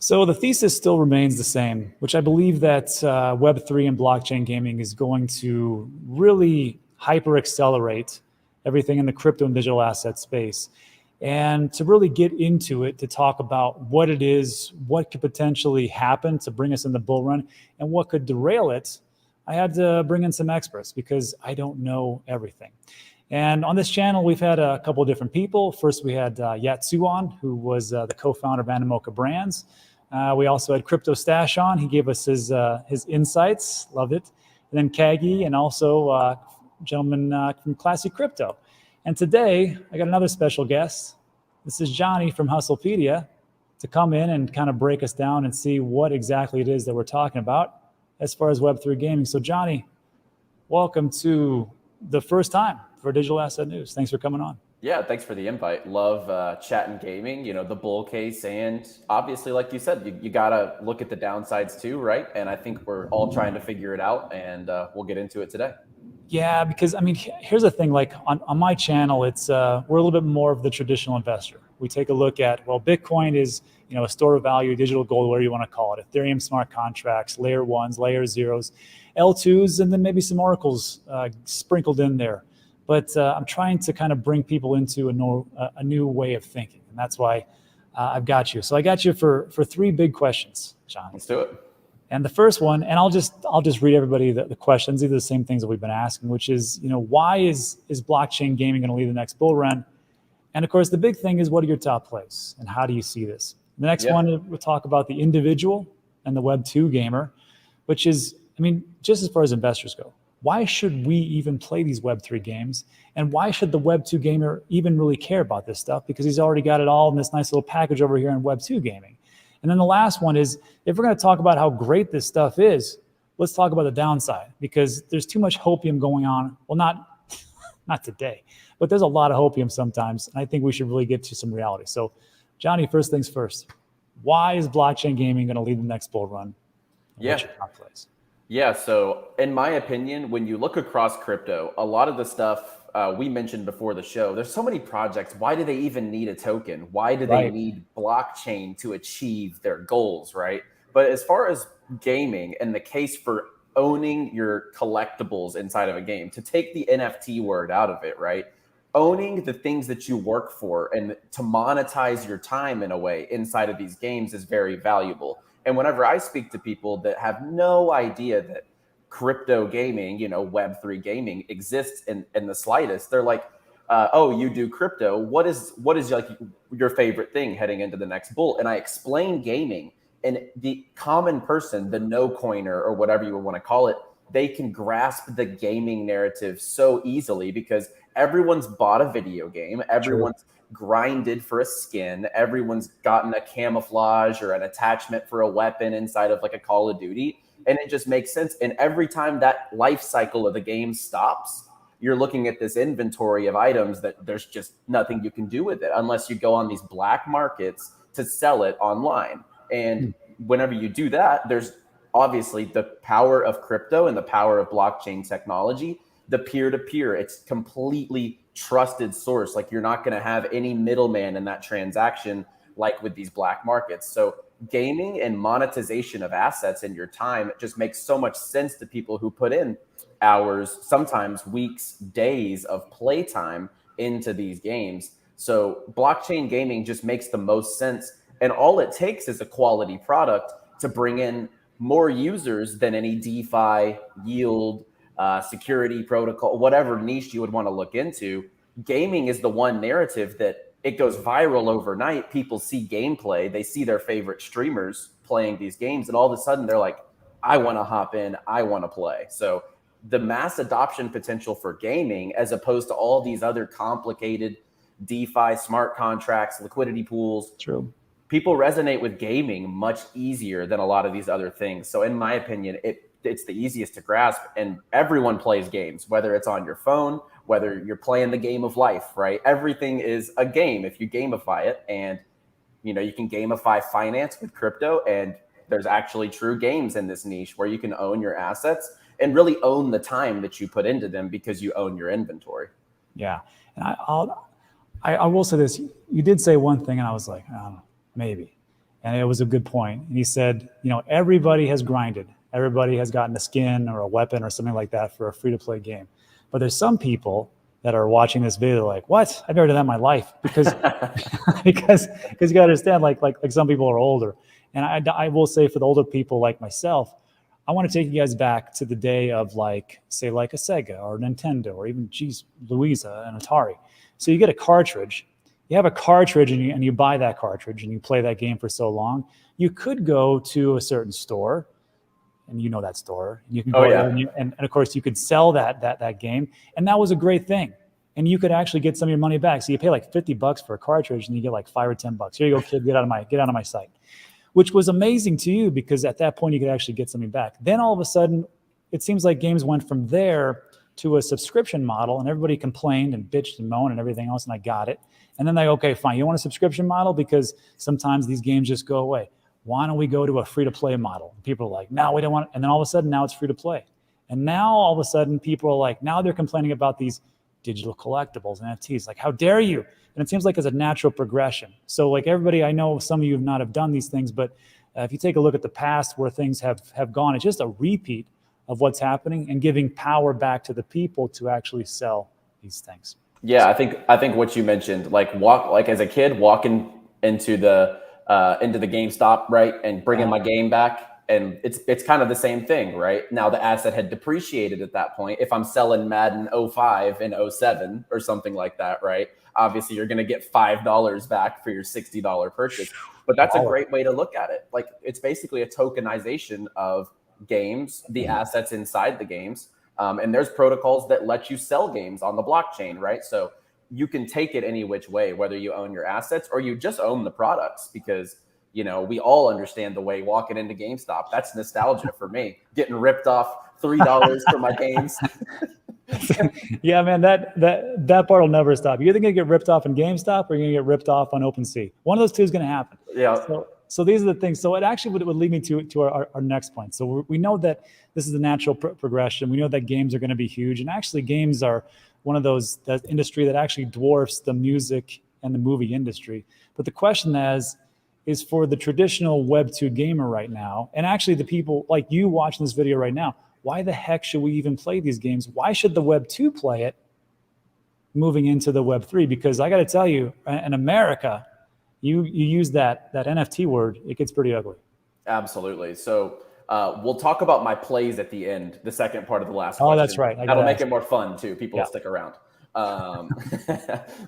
So the thesis still remains the same, which I believe that Web3 and blockchain gaming is going to really hyper accelerate everything in the crypto and digital asset space. And to really get into it, to talk about what it is, what could potentially happen to bring us in the bull run, and what could derail it, I had to bring in some experts because I don't know everything. And on this channel, we've had a couple of different people. First, we had Yatsu on, who was the co-founder of Antonop Brands. We also had Crypto Stash on. He gave us his insights, loved it. And then Kagi, and also a gentleman from Classy Crypto. And today, I got another special guest. This is Jonny from Hustlepedia to come in and kind of break us down and see what exactly it is that we're talking about as far as Web3 gaming. So Jonny, welcome to the first time for Digital Asset News. Thanks for coming on. Yeah, thanks for the invite. Love chatting gaming, the bull case. And obviously, like you said, you got to look at the downsides too, right? And I think we're all trying to figure it out, and we'll get into it today. Yeah, because I mean, here's the thing, like on my channel, it's we're a little bit more of the traditional investor. We take a look at, well, Bitcoin is, a store of value, digital gold, whatever you want to call it, Ethereum smart contracts, layer ones, layer zeros, L2s, and then maybe some oracles sprinkled in there. But I'm trying to kind of bring people into a new way of thinking. And that's why I've got you. So I got you for three big questions, John. Let's do it. And the first one, and I'll just read everybody the questions. These are the same things that we've been asking, which is, why is blockchain gaming going to lead the next bull run? And of course, the big thing is, what are your top plays and how do you see this? The next one, we'll talk about the individual and the Web2 gamer, which is, just as far as investors go, why should we even play these Web3 games? And why should the Web2 gamer even really care about this stuff? Because he's already got it all in this nice little package over here in Web2 gaming. And then the last one is, if we're going to talk about how great this stuff is, let's talk about the downside, because there's too much hopium going on. Well, not today, but there's a lot of hopium sometimes. And I think we should really get to some reality. So Jonny, first things first, why is blockchain gaming going to lead the next bull run? Yeah. Yeah, so in my opinion, when you look across crypto, a lot of the stuff we mentioned before the show, there's so many projects. Why do they even need a token? Why do they need blockchain to achieve their goals, right? But as far as gaming and the case for owning your collectibles inside of a game, to take the NFT word out of it, right? Owning the things that you work for and to monetize your time in a way inside of these games is very valuable. And whenever I speak to people that have no idea that crypto gaming, Web3 gaming exists in the slightest, they're like, oh, you do crypto. What is like your favorite thing heading into the next bull? And I explain gaming, and the common person, the no coiner or whatever you want to call it, they can grasp the gaming narrative so easily because everyone's bought a video game. Everyone's grinded for a skin. Everyone's gotten a camouflage or an attachment for a weapon inside of like a Call of Duty. And it just makes sense. And every time that life cycle of the game stops, you're looking at this inventory of items that there's just nothing you can do with it unless you go on these black markets to sell it online. And whenever you do that, there's obviously the power of crypto and the power of blockchain technology, the peer-to-peer. It's completely trusted source. Like, you're not going to have any middleman in that transaction like with these black markets. So gaming and monetization of assets in your time, it just makes so much sense to people who put in hours, sometimes weeks, days of playtime into these games. So blockchain gaming just makes the most sense. And all it takes is a quality product to bring in more users than any DeFi, yield, security protocol, whatever niche you would want to look into. Gaming is the one narrative that it goes viral overnight. People see gameplay, they see their favorite streamers playing these games, and all of a sudden they're like, I want to hop in, I want to play. So the mass adoption potential for gaming, as opposed to all these other complicated DeFi, smart contracts, liquidity pools, people resonate with gaming much easier than a lot of these other things. So in my opinion, it's the easiest to grasp, and everyone plays games, whether it's on your phone, whether you're playing the game of life, right? Everything is a game if you gamify it. And, you can gamify finance with crypto, and there's actually true games in this niche where you can own your assets and really own the time that you put into them because you own your inventory. Yeah. And I will say this, you did say one thing and I was like, maybe. And it was a good point. And he said, everybody has grinded. Everybody has gotten a skin or a weapon or something like that for a free-to-play game. But there's some people that are watching this video like, what? I've never done that in my life. Because because you got to understand, like some people are older. And I will say, for the older people like myself, I want to take you guys back to the day of, say a Sega or Nintendo or even, Louisa and Atari. So you get a cartridge. You have a cartridge and you buy that cartridge and you play that game for so long. You could go to a certain store, and that store. And you can go there and of course you could sell that game, and that was a great thing. And you could actually get some of your money back. So you pay like $50 for a cartridge and you get like $5 or $10. Here you go, kid, get out of my sight. Which was amazing to you, because at that point you could actually get something back. Then all of a sudden, it seems like games went from there to a subscription model, and everybody complained and bitched and moaned and everything else, and I got it. And then they, okay, fine, you want a subscription model? Because sometimes these games just go away. Why don't we go to a free-to-play model? People are like, no, we don't want it. And then all of a sudden, now it's free-to-play. And now all of a sudden, people are like, now they're complaining about these digital collectibles and NFTs. Like, how dare you? And it seems like it's a natural progression. So like everybody, I know some of you have not have done these things, but if you take a look at the past where things have gone, it's just a repeat of what's happening and giving power back to the people to actually sell these things. Yeah, I think what you mentioned, like as a kid walking into the GameStop, right, and bringing my game back. And it's kind of the same thing, right? Now the asset had depreciated at that point. If I'm selling Madden 05 and 07 or something like that, right? Obviously, you're going to get $5 back for your $60 purchase. But that's a great way to look at it. Like, it's basically a tokenization of games, the assets inside the games. And there's protocols that let you sell games on the blockchain, right? So you can take it any which way, whether you own your assets or you just own the products, because we all understand the way walking into GameStop. That's nostalgia for me. Getting ripped off $3 for my games. Yeah, man, that part will never stop. You're either going to get ripped off in GameStop or you're going to get ripped off on OpenSea. One of those two is going to happen. Yeah. So these are the things. So it actually would lead me to our next point. So we know that this is the natural progression. We know that games are going to be huge. And actually, games are one of those that industry that actually dwarfs the music and the movie industry. But the question is for the traditional Web2 gamer right now, and actually the people like you watching this video right now, why the heck should we even play these games? Why should the Web2 play it moving into the Web3? Because I got to tell you, in America, you use that NFT word, it gets pretty ugly. Absolutely. So we'll talk about my plays at the end, the second part of the last question. Oh, that's right. That'll make it more fun too. People will stick around.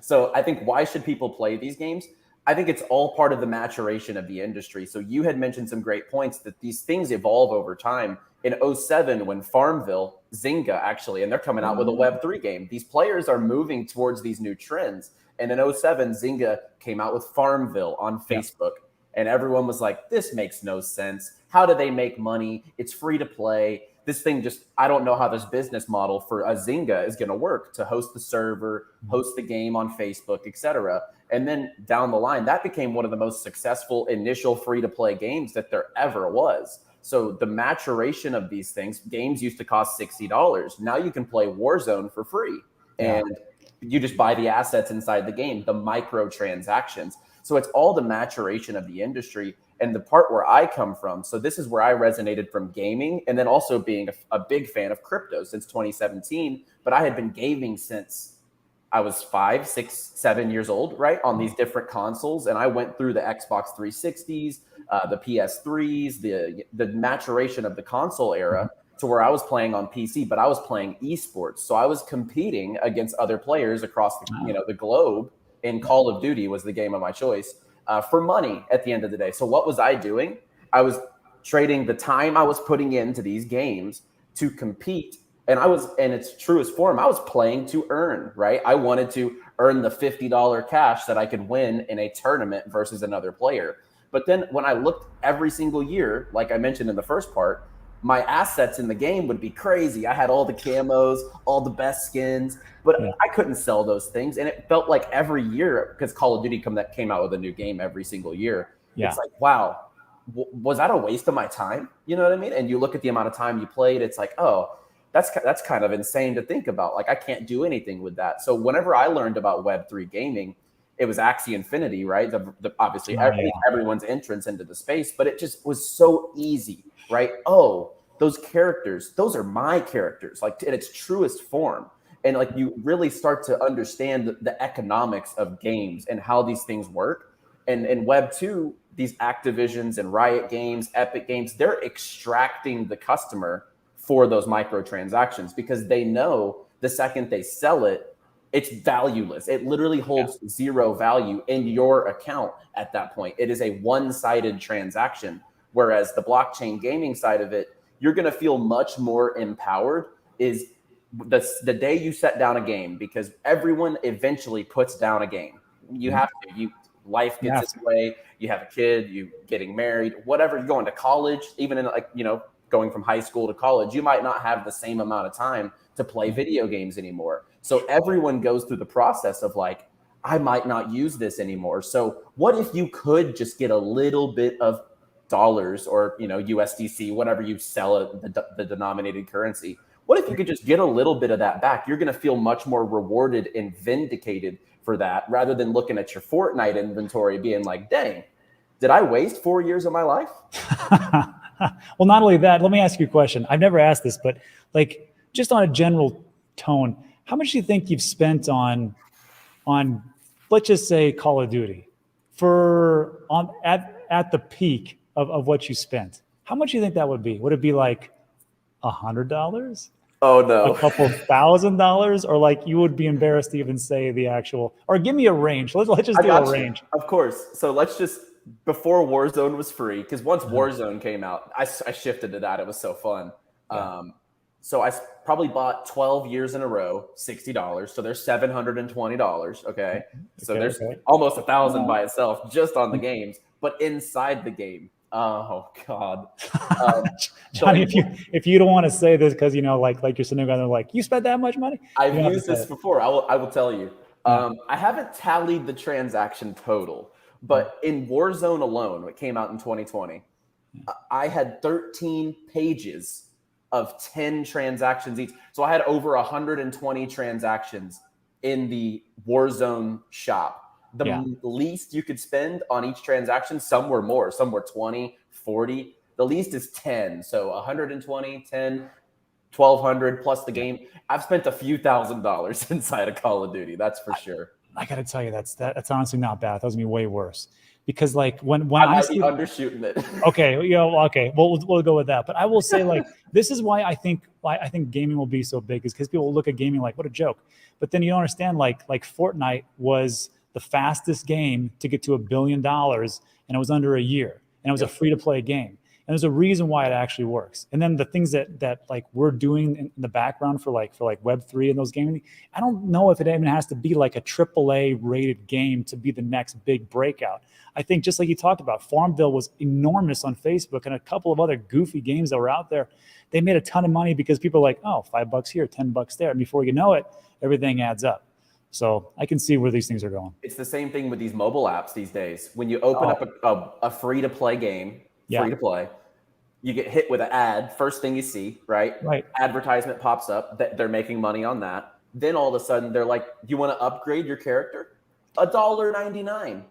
So I think, why should people play these games? I think it's all part of the maturation of the industry. So you had mentioned some great points that these things evolve over time. In 07, when Farmville, Zynga actually, and they're coming out with a Web3 game, these players are moving towards these new trends. And in 07, Zynga came out with Farmville on Facebook. And everyone was like, this makes no sense. How do they make money? It's free to play. This thing I don't know how this business model for a Zynga is going to work, to host the server, host the game on Facebook, etc. And then down the line, that became one of the most successful initial free-to-play games that there ever was. So the maturation of these things, games used to cost $60. Now you can play Warzone for free. And you just buy the assets inside the game, the microtransactions. So it's all the maturation of the industry. And the part where I come from, so this is where I resonated from gaming, and then also being a big fan of crypto since 2017. But I had been gaming since I was 5, 6, 7 years old, right, on these different consoles. And I went through the Xbox 360s, the PS3s, the maturation of the console era, to where I was playing on PC, but I was playing esports. So I was competing against other players across the globe. And Call of Duty was the game of my choice. For money at the end of the day. So what was I doing? I was trading the time I was putting into these games to compete. And in its truest form, I was playing to earn, right? I wanted to earn the $50 cash that I could win in a tournament versus another player. But then when I looked every single year, like I mentioned in the first part, my assets in the game would be crazy. I had all the camos, all the best skins, but I couldn't sell those things. And it felt like every year, because Call of Duty came out with a new game every single year. It's like, wow, was that a waste of my time? You know what I mean? And you look at the amount of time you played, it's like, oh, that's kind of insane to think about. Like, I can't do anything with that. So whenever I learned about Web3 gaming, it was Axie Infinity, right? Obviously, everyone's entrance into the space, but it just was so easy, right? Oh, those characters, those are my characters, like in its truest form. And like you really start to understand the economics of games and how these things work. And in Web2, these Activisions and Riot Games, Epic Games, they're extracting the customer for those microtransactions because they know the second they sell it, it's valueless. It literally holds zero value in your account at that point. It is a one-sided transaction. Whereas the blockchain gaming side of it, you're going to feel much more empowered is the day you set down a game, because everyone eventually puts down a game. You have to. Life gets in the way. You have a kid, you getting married, whatever. You're going to college, even in like, going from high school to college, you might not have the same amount of time to play video games anymore. So everyone goes through the process of like, I might not use this anymore. So what if you could just get a little bit of dollars or, USDC, whatever you sell it, the denominated currency. What if you could just get a little bit of that back? You're going to feel much more rewarded and vindicated for that, rather than looking at your Fortnite inventory being like, dang, did I waste 4 years of my life? Well, not only that, let me ask you a question. I've never asked this, but like just on a general tone, how much do you think you've spent on let's just say Call of Duty at the peak of what you spent? How much do you think that would be? Would it be like $100? Oh no, a couple $1,000, or like you would be embarrassed to even say the actual, or give me a range. Let's just do a range. Of course. So let's just, before Warzone was free, because once Warzone came out, I shifted to that. It was so fun. Yeah. So I probably bought 12 years in a row, $60. So there's $720. Okay. So there's almost 1,000 by itself just on the games, but inside the game. Oh God, Johnny, if you don't want to say this because like you're sitting there and like, you spent that much money. I've used this before. I will tell you. I haven't tallied the transaction total, but in Warzone alone, it came out in 2020. I had 13 pages of 10 transactions each. So I had over 120 transactions in the Warzone shop. The least you could spend on each transaction, some were more, some were 20, 40. The least is 10. So 120, 10, 1,200 plus the game. I've spent a few $1,000s inside of Call of Duty. That's for sure. I got to tell you, that's honestly not bad. That was going to be way worse. Because like when I might be undershooting it. Okay, okay, we'll go with that. But I will say, like, this is why I think gaming will be so big, is because people will look at gaming like, what a joke. But then you don't understand, like Fortnite was the fastest game to get to $1 billion, and it was under a year, and it was a free to play game. And there's a reason why it actually works. And then the things that like we're doing in the background for Web3 and those gaming, I don't know if it even has to be like a AAA rated game to be the next big breakout. I think just like you talked about, Farmville was enormous on Facebook, and a couple of other goofy games that were out there. They made a ton of money because people are like, oh, $5 here, $10 there. And before you know it, everything adds up. So I can see where these things are going. It's the same thing with these mobile apps these days. When you open up a free-to-play game, free-to-play, you get hit with an ad. First thing you see, right? Advertisement pops up that they're making money on that. Then all of a sudden they're like, you want to upgrade your character? $1.99.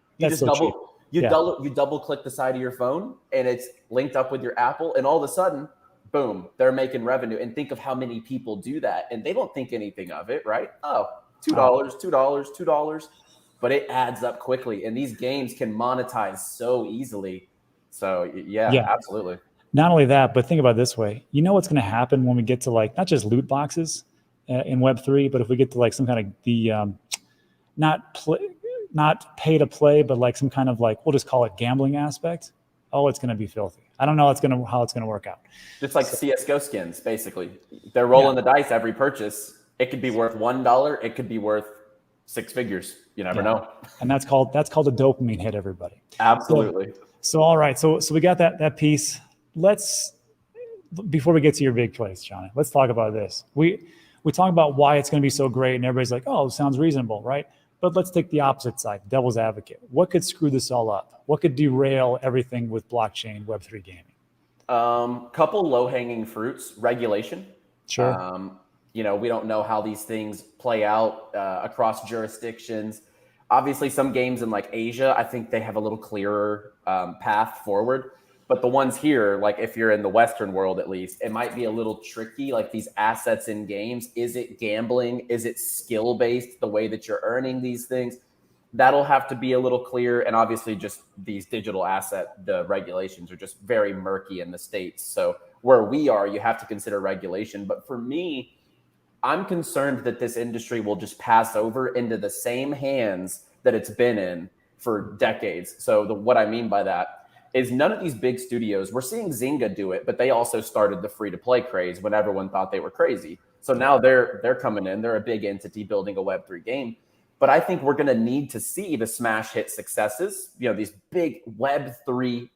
You double click the side of your phone and it's linked up with your Apple, and all of a sudden, boom, they're making revenue. And think of how many people do that, and they don't think anything of it, right? Oh, $2. But it adds up quickly, and these games can monetize so easily. So yeah, absolutely. Not only that, but think about it this way. You know what's going to happen when we get to like not just loot boxes in Web3, but if we get to like some kind of the not pay to play, but like some kind of like, we'll just call it gambling aspect. Oh, it's going to be filthy. I don't know how it's going to work out. Just like CSGO skins, basically. They're rolling the dice every purchase. It could be worth $1. It could be worth 6 figures. You never know. And that's called a dopamine hit, everybody. Absolutely. So all right. So we got that piece. Before we get to your big place, Jonny, let's talk about this. We talk about why it's going to be so great, and everybody's like, oh, it sounds reasonable, right? But let's take the opposite side, devil's advocate. What could screw this all up? What could derail everything with blockchain, Web3 gaming? Couple low-hanging fruits, regulation. Sure. We don't know how these things play out across jurisdictions. Obviously, some games in like Asia, I think they have a little clearer path forward. But the ones here, like if you're in the Western world at least, it might be a little tricky. Like these assets in games, is it gambling? Is it skill based, the way that you're earning these things? That'll have to be a little clear. And obviously, just these digital asset, the regulations are just very murky in the States. So where we are, you have to consider regulation. But for me, I'm concerned that this industry will just pass over into the same hands that it's been in for decades. So what I mean by that is none of these big studios, we're seeing Zynga do it, but they also started the free-to-play craze when everyone thought they were crazy. So now they're coming in. They're a big entity building a Web3 game. But I think we're going to need to see the smash hit successes, these big Web3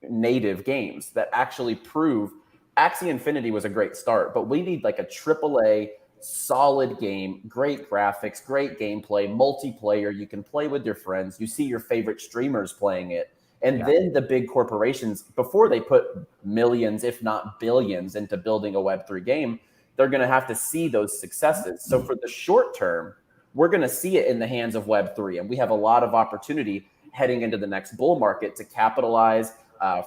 native games that actually prove Axie Infinity was a great start, but we need like a AAA solid game, great graphics, great gameplay, multiplayer. You can play with your friends. You see your favorite streamers playing it. And then the big corporations, before they put millions, if not billions, into building a Web3 game, they're going to have to see those successes. So for the short term, we're going to see it in the hands of Web3. And we have a lot of opportunity heading into the next bull market to capitalize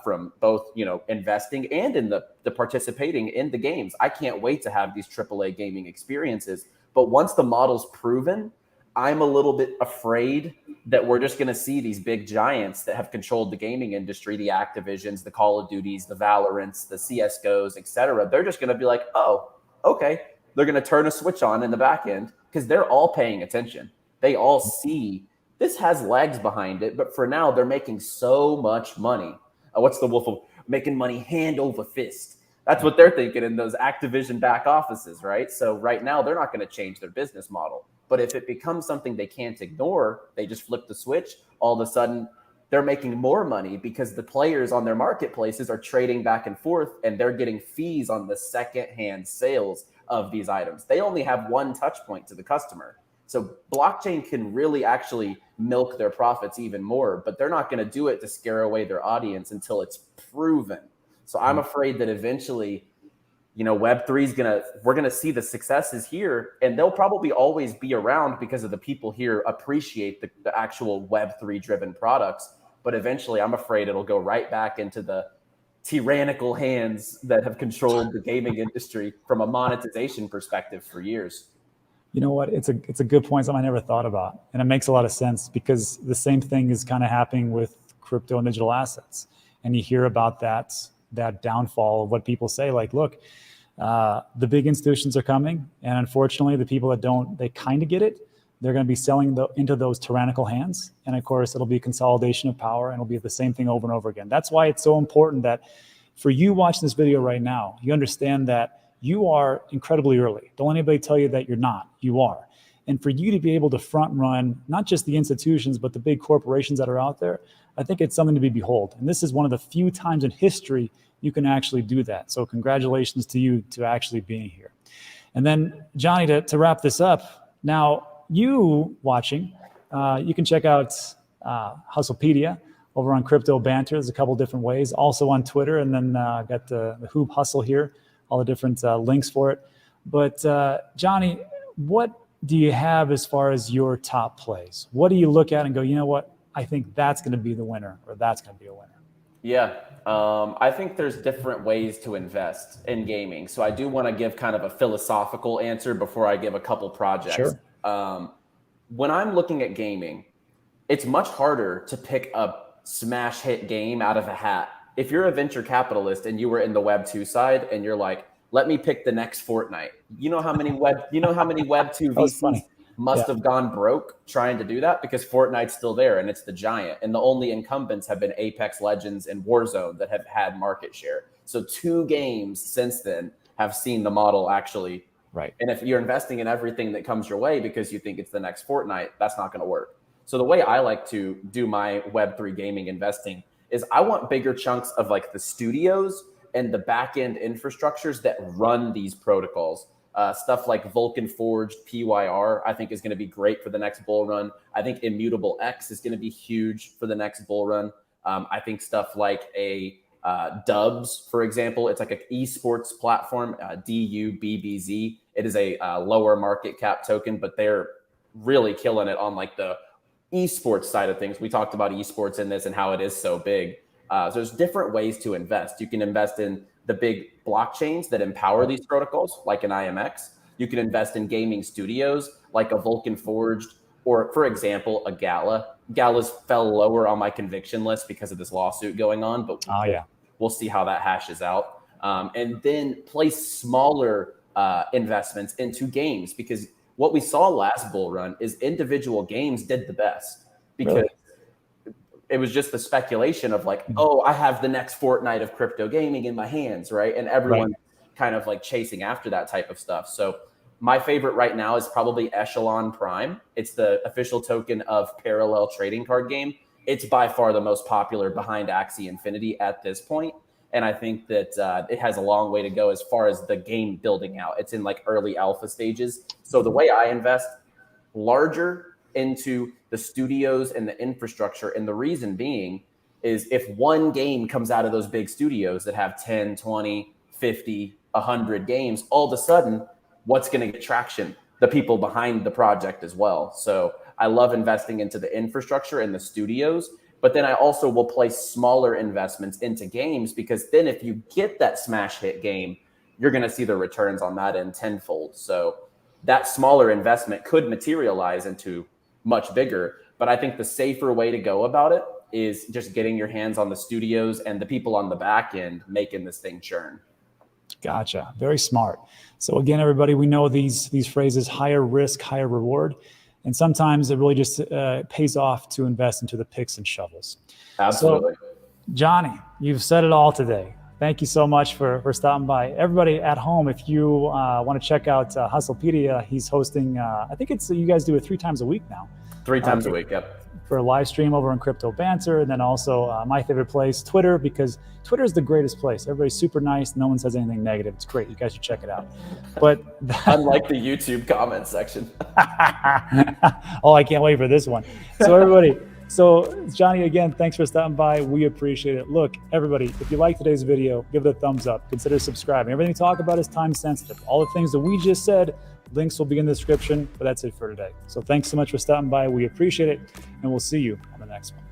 from both, investing and in the participating in the games. I can't wait to have these AAA gaming experiences. But once the model's proven, I'm a little bit afraid that we're just going to see these big giants that have controlled the gaming industry, the Activisions, the Call of Duties, the Valorants, the CSGOs, et cetera. They're just going to be like, oh, okay. They're going to turn a switch on in the back end because they're all paying attention. They all see this has legs behind it, but for now, they're making so much money. What's the wolf of making money hand over fist? That's what they're thinking in those Activision back offices, right? So right now, they're not going to change their business model. But if it becomes something they can't ignore, they just flip the switch, all of a sudden, they're making more money because the players on their marketplaces are trading back and forth, and they're getting fees on the secondhand sales of these items. They only have one touch point to the customer. So blockchain can really actually milk their profits even more, but they're not going to do it to scare away their audience until it's proven. So I'm afraid that eventually, Web3 we're going to see the successes here, and they'll probably always be around because of the people here appreciate the actual Web3 driven products. But eventually I'm afraid it'll go right back into the tyrannical hands that have controlled the gaming industry from a monetization perspective for years. You know what? It's a good point, something I never thought about. And it makes a lot of sense because the same thing is kind of happening with crypto and digital assets. And you hear about that downfall of what people say, like, look, the big institutions are coming. And unfortunately, the people that don't, they kind of get it. They're going to be selling into those tyrannical hands. And of course, it'll be consolidation of power, and it'll be the same thing over and over again. That's why it's so important that for you watching this video right now, you understand that you are incredibly early. Don't let anybody tell you that you're not. You are. And for you to be able to front run, not just the institutions, but the big corporations that are out there, I think it's something to be behold. And this is one of the few times in history you can actually do that. So congratulations to you to actually being here. And then, Jonny, to wrap this up, now you watching, you can check out Hustlepedia over on Crypto Banter. There's a couple different ways. Also on Twitter, and then got the Hoop Hustle here, all the different links for it. But Jonny, what do you have as far as your top plays? What do you look at and go, you know what, I think that's going to be the winner, or that's going to be a winner? Yeah, I think there's different ways to invest in gaming. So I do want to give kind of a philosophical answer before I give a couple projects. Sure. When I'm looking at gaming, it's much harder to pick a smash hit game out of a hat. If you're a venture capitalist and you were in the Web2 side and you're like, let me pick the next Fortnite. You know how many Web2 VCs must have gone broke trying to do that, because Fortnite's still there and it's the giant. And the only incumbents have been Apex Legends and Warzone that have had market share. So 2 games since then have seen the model actually. Right. And if you're investing in everything that comes your way because you think it's the next Fortnite, that's not going to work. So the way I like to do my Web3 gaming investing is I want bigger chunks of like the studios and the back-end infrastructures that run these protocols. Stuff like Vulcan Forged, PYR, I think is going to be great for the next bull run. I think Immutable X is going to be huge for the next bull run. I think stuff like a Dubs, for example, it's like an esports platform, DUBBZ. It is a lower market cap token, but they're really killing it on like the esports side of things. We talked about esports in this and how it is so big. So there's different ways to invest. You can invest in the big blockchains that empower these protocols, like an IMX. You can invest in gaming studios like a Vulcan Forged, or for example, a Gala. Gala's fell lower on my conviction list because of this lawsuit going on, but we'll see how that hashes out. And then place smaller investments into games, because what we saw last bull run is individual games did the best, because it was just the speculation of like, oh, I have the next Fortnite of crypto gaming in my hands, right? And everyone kind of like chasing after that type of stuff. So my favorite right now is probably Echelon Prime. It's the official token of Parallel trading card game. It's by far the most popular behind Axie Infinity at this point. And I think that it has a long way to go as far as the game building out. It's in like early alpha stages. So the way I invest, larger into the studios and the infrastructure. And the reason being is if one game comes out of those big studios that have 10, 20, 50, 100 games, all of a sudden, what's going to get traction? The people behind the project as well. So I love investing into the infrastructure and the studios, but then I also will place smaller investments into games, because then if you get that smash hit game, you're going to see the returns on that in tenfold. So that smaller investment could materialize into much bigger, but I think the safer way to go about it is just getting your hands on the studios and the people on the back end making this thing churn. Gotcha. Very smart. So again, everybody, we know these phrases: higher risk, higher reward. And sometimes it really just pays off to invest into the picks and shovels. Absolutely. So, Jonny, you've said it all today. Thank you so much for stopping by. Everybody at home, if you want to check out Hustlepedia, he's hosting, I think it's, you guys do it 3 times a week now. 3 times a week, yep. For a live stream over in Crypto Banter. And then also my favorite place, Twitter, because Twitter is the greatest place. Everybody's super nice. No one says anything negative. It's great. You guys should check it out. But unlike the YouTube comment section. Oh, I can't wait for this one. So everybody, so Jonny, again, thanks for stopping by. We appreciate it. Look, everybody, if you like today's video, give it a thumbs up. Consider subscribing. Everything we talk about is time sensitive. All the things that we just said, links will be in the description, but that's it for today. So thanks so much for stopping by. We appreciate it, and we'll see you on the next one.